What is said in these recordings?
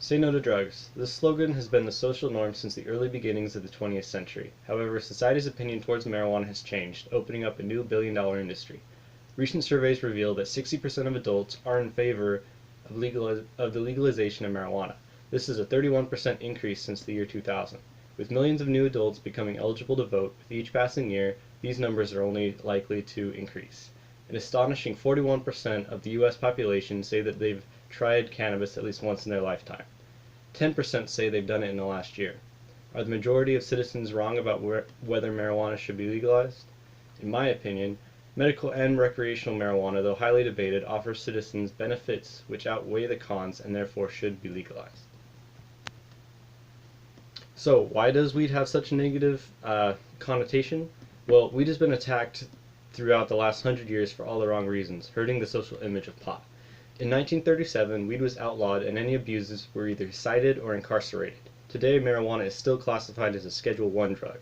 Say no to drugs. This slogan has been the social norm since the early beginnings of the 20th century. However, society's opinion towards marijuana has changed, opening up a new billion-dollar industry. Recent surveys reveal that 60% of adults are in favor of the legalization of marijuana. This is a 31% increase since the year 2000. With millions of new adults becoming eligible to vote with each passing year, these numbers are only likely to increase. An astonishing 41% of the U.S. population say that they've tried cannabis at least once in their lifetime. 10% say they've done it in the last year. Are the majority of citizens wrong about whether marijuana should be legalized? In my opinion, medical and recreational marijuana, though highly debated, offers citizens benefits which outweigh the cons and therefore should be legalized. So, why does weed have such a negative connotation? Well, weed has been attacked throughout the last 100 years for all the wrong reasons, hurting the social image of pot. In 1937, weed was outlawed and any abusers were either cited or incarcerated. Today, marijuana is still classified as a Schedule I drug.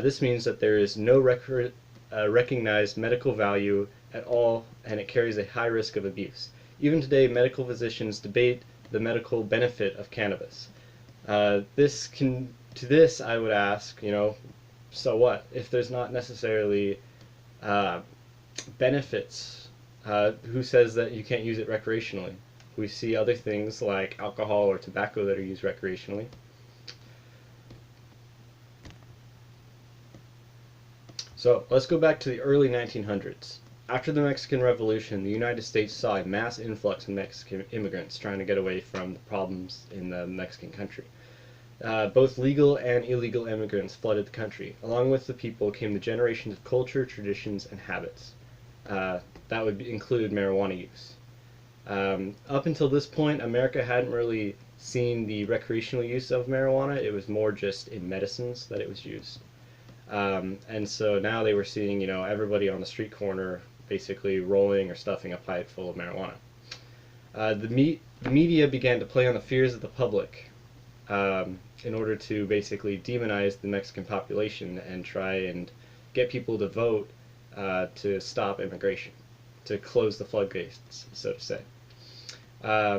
This means that there is no recognized medical value at all, and it carries a high risk of abuse. Even today, medical physicians debate the medical benefit of cannabis. To this, I would ask, so what? If there's not necessarily benefits, who says that you can't use it recreationally? We see other things like alcohol or tobacco that are used recreationally. So let's go back to the early 1900s. After the Mexican Revolution, the United States saw a mass influx of Mexican immigrants trying to get away from the problems in the Mexican country. Both legal and illegal immigrants flooded the country. Along with the people came the generations of culture, traditions, and habits. That would include marijuana use. Up until this point, America hadn't really seen the recreational use of marijuana. It was more just in medicines that it was used. And so now they were seeing, everybody on the street corner basically rolling or stuffing a pipe full of marijuana. The media began to play on the fears of the public in order to basically demonize the Mexican population and try and get people to vote to stop immigration, to close the floodgates, so to say.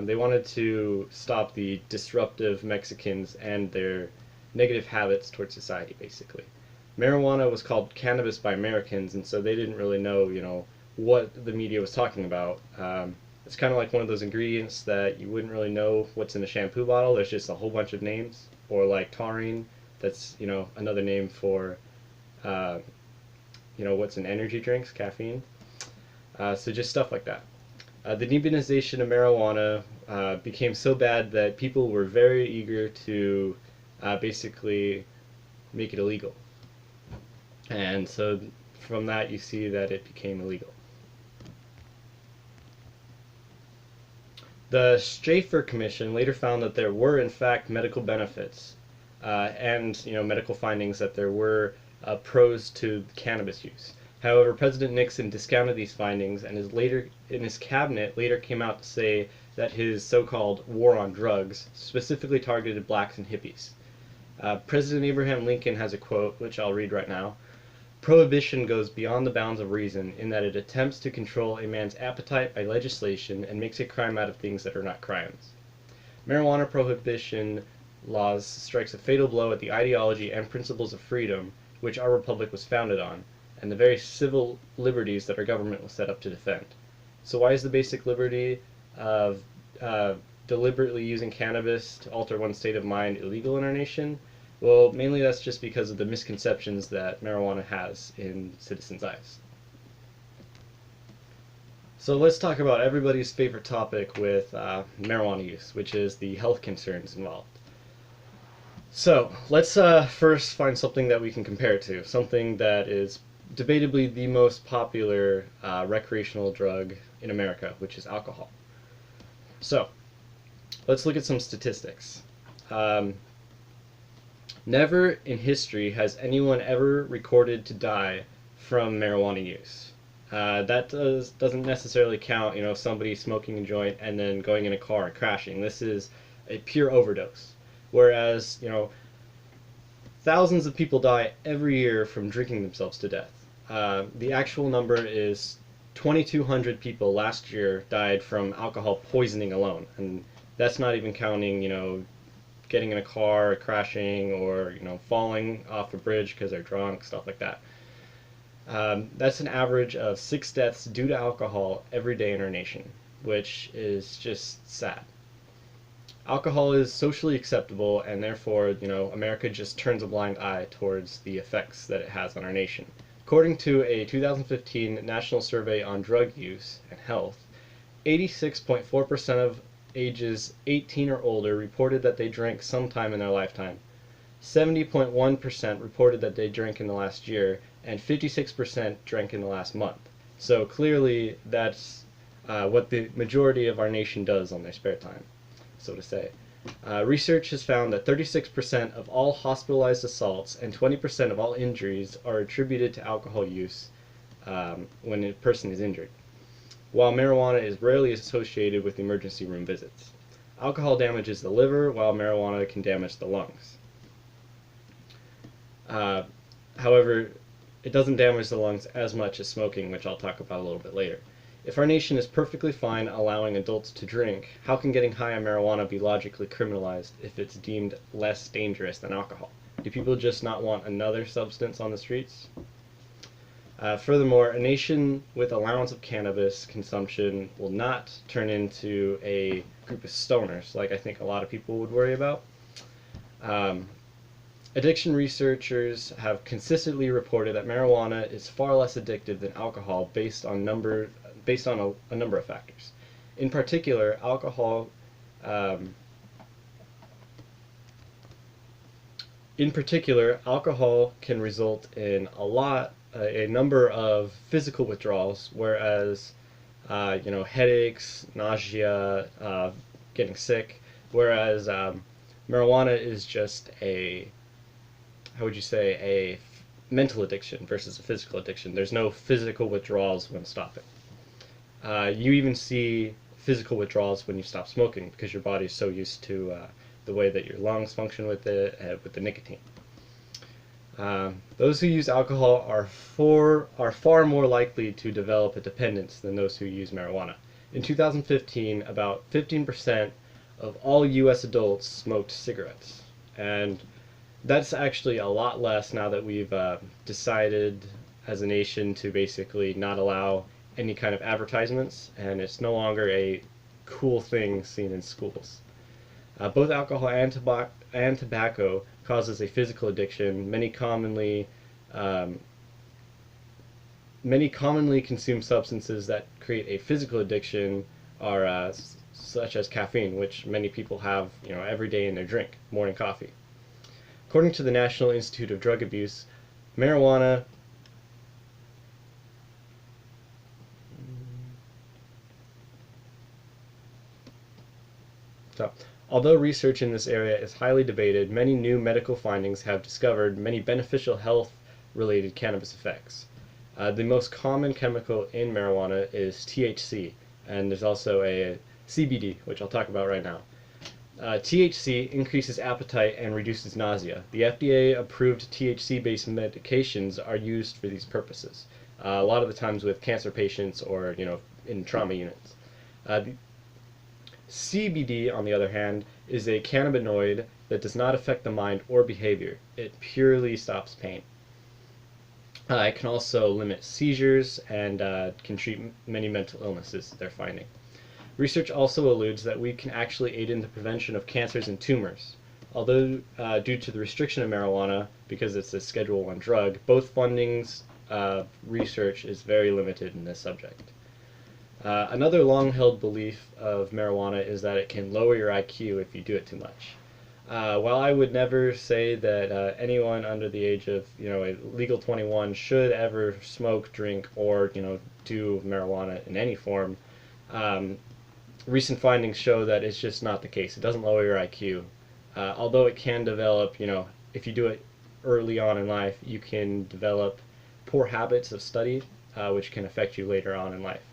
They wanted to stop the disruptive Mexicans and their negative habits towards society, basically. Marijuana was called cannabis by Americans, and so they didn't really know, what the media was talking about. It's kind of like one of those ingredients that you wouldn't really know what's in a shampoo bottle. There's just a whole bunch of names. Or like taurine, that's, another name for, what's in energy drinks, caffeine. So just stuff like that. The demonization of marijuana became so bad that people were very eager to basically make it illegal. And so from that you see that it became illegal. The Schaefer Commission later found that there were in fact medical benefits and medical findings that there were pros to cannabis use. However, President Nixon discounted these findings, and his cabinet later came out to say that his so-called war on drugs specifically targeted blacks and hippies. President Abraham Lincoln has a quote, which I'll read right now. Prohibition goes beyond the bounds of reason in that it attempts to control a man's appetite by legislation and makes a crime out of things that are not crimes. Marijuana prohibition laws strikes a fatal blow at the ideology and principles of freedom which our republic was founded on, and the very civil liberties that our government was set up to defend. So why is the basic liberty of deliberately using cannabis to alter one's state of mind illegal in our nation? Well, mainly that's just because of the misconceptions that marijuana has in citizens' eyes. So let's talk about everybody's favorite topic with marijuana use, which is the health concerns involved. So let's first find something that we can compare it to, something that is debatably the most popular recreational drug in America, which is alcohol. So let's look at some statistics. Never in history has anyone ever recorded to die from marijuana use. That doesn't necessarily count, somebody smoking a joint and then going in a car and crashing. This is a pure overdose. Whereas, thousands of people die every year from drinking themselves to death. The actual number is 2,200 people last year died from alcohol poisoning alone, and That's not even counting, getting in a car, crashing, or falling off a bridge because they're drunk, stuff like that. That's an average of 6 deaths due to alcohol every day in our nation, which is just sad. Alcohol is socially acceptable, and therefore, America just turns a blind eye towards the effects that it has on our nation. According to a 2015 National Survey on Drug Use and Health, 86.4% of ages 18 or older reported that they drank sometime in their lifetime. 70.1% reported that they drank in the last year, and 56% drank in the last month. So clearly, that's what the majority of our nation does on their spare time, so to say. Research has found that 36% of all hospitalized assaults and 20% of all injuries are attributed to alcohol use when a person is injured, while marijuana is rarely associated with emergency room visits. Alcohol damages the liver, while marijuana can damage the lungs. However, it doesn't damage the lungs as much as smoking, which I'll talk about a little bit later. If our nation is perfectly fine allowing adults to drink, how can getting high on marijuana be logically criminalized if it's deemed less dangerous than alcohol? Do people just not want another substance on the streets? Furthermore, a nation with allowance of cannabis consumption will not turn into a group of stoners, like I think a lot of people would worry about. Addiction researchers have consistently reported that marijuana is far less addictive than alcohol based on a number of factors. In particular, alcohol can result in a number of physical withdrawals, whereas headaches, nausea, getting sick, whereas marijuana is just a mental addiction versus a physical addiction. There's no physical withdrawals when stopping. You even see physical withdrawals when you stop smoking because your body is so used to the way that your lungs function with the nicotine. Those who use alcohol are far more likely to develop a dependence than those who use marijuana. In 2015, about 15% of all U.S. adults smoked cigarettes, and that's actually a lot less now that we've decided as a nation to basically not allow any kind of advertisements, and it's no longer a cool thing seen in schools. Both alcohol and tobacco causes a physical addiction. Many commonly consumed substances that create a physical addiction are such as caffeine, which many people have every day in their drink, morning coffee. According to the National Institute of Drug Abuse, marijuana although research in this area is highly debated, many new medical findings have discovered many beneficial health-related cannabis effects. The most common chemical in marijuana is THC, and there's also a CBD, which I'll talk about right now. THC increases appetite and reduces nausea. The FDA-approved THC-based medications are used for these purposes, a lot of the times with cancer patients or in trauma units. CBD, on the other hand, is a cannabinoid that does not affect the mind or behavior. It purely stops pain. It can also limit seizures and can treat many mental illnesses, they're finding. Research also alludes that weed can actually aid in the prevention of cancers and tumors. Although due to the restriction of marijuana, because it's a Schedule I drug, both funding's research is very limited in this subject. Another long-held belief of marijuana is that it can lower your IQ if you do it too much. While I would never say that anyone under the age of a legal 21 should ever smoke, drink, or do marijuana in any form, recent findings show that it's just not the case. It doesn't lower your IQ. Although it can develop, if you do it early on in life, you can develop poor habits of study, which can affect you later on in life.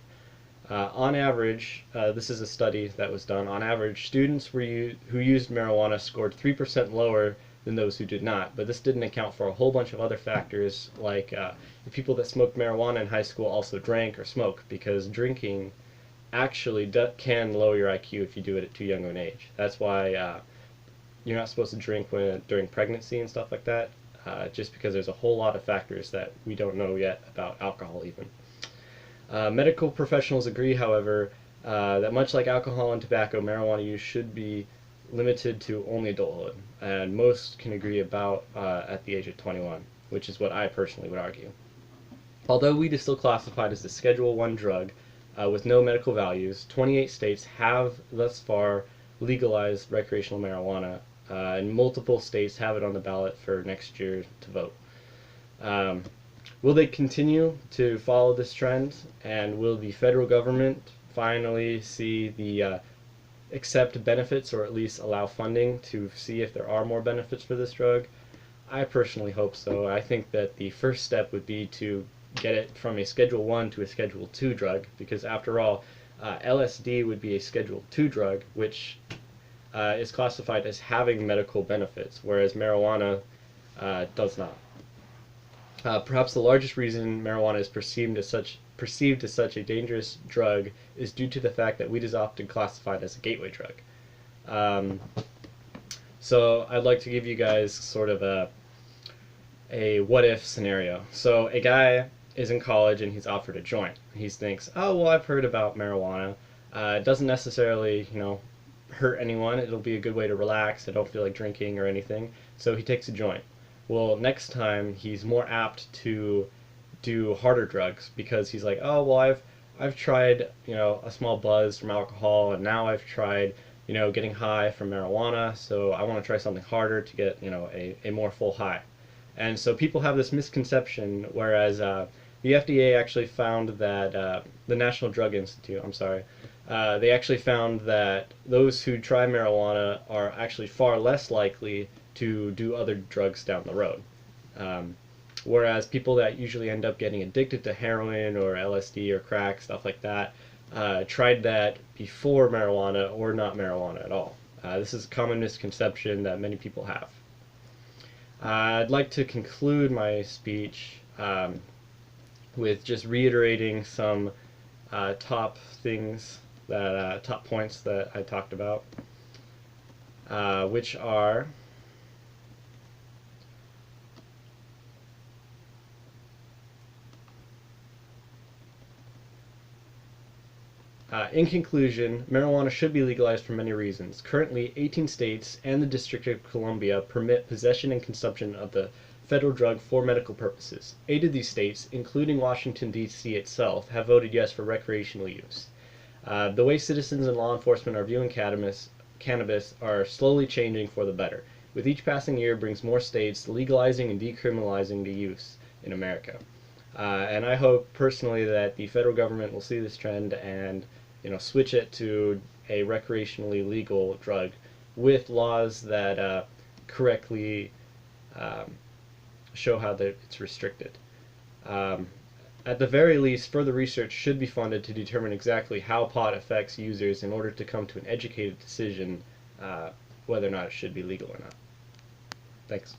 On average, this is a study that was done, on average, students who used marijuana scored 3% lower than those who did not, but this didn't account for a whole bunch of other factors, like the people that smoked marijuana in high school also drank or smoked, because drinking actually can lower your IQ if you do it at too young of an age. That's why you're not supposed to drink during pregnancy and stuff like that, just because there's a whole lot of factors that we don't know yet about alcohol even. Medical professionals agree, however, that much like alcohol and tobacco, marijuana use should be limited to only adulthood, and most can agree about at the age of 21, which is what I personally would argue. Although weed is still classified as a Schedule I drug with no medical values, 28 states have thus far legalized recreational marijuana, and multiple states have it on the ballot for next year to vote. Will they continue to follow this trend, and will the federal government finally see the accept benefits, or at least allow funding to see if there are more benefits for this drug? I personally hope so. I think that the first step would be to get it from a Schedule I to a Schedule II drug, because after all, LSD would be a Schedule II drug, which is classified as having medical benefits, whereas marijuana does not. Perhaps the largest reason marijuana is perceived as such a dangerous drug is due to the fact that weed is often classified as a gateway drug. So I'd like to give you guys sort of a what-if scenario. So a guy is in college and he's offered a joint. He thinks, oh, well, I've heard about marijuana. It doesn't necessarily, hurt anyone. It'll be a good way to relax. I don't feel like drinking or anything. So he takes a joint. Well, next time he's more apt to do harder drugs, because he's like, oh, well, I've tried, a small buzz from alcohol, and now I've tried, getting high from marijuana, so I want to try something harder to get, a more full high. And so people have this misconception, whereas the FDA actually found that, the National Drug Institute, I'm sorry, they actually found that those who try marijuana are actually far less likely to do other drugs down the road. Whereas people that usually end up getting addicted to heroin or LSD or crack, stuff like that, tried that before marijuana or not marijuana at all. This is a common misconception that many people have. I'd like to conclude my speech with just reiterating some top points that I talked about, which are in conclusion, marijuana should be legalized for many reasons. Currently, 18 states and the District of Columbia permit possession and consumption of the federal drug for medical purposes. 8 of these states, including Washington, D.C. itself, have voted yes for recreational use. The way citizens and law enforcement are viewing cannabis are slowly changing for the better. With each passing year brings more states legalizing and decriminalizing the use in America. And I hope personally that the federal government will see this trend and switch it to a recreationally legal drug with laws that correctly show how it's restricted. At the very least, further research should be funded to determine exactly how pot affects users in order to come to an educated decision whether or not it should be legal or not. Thanks.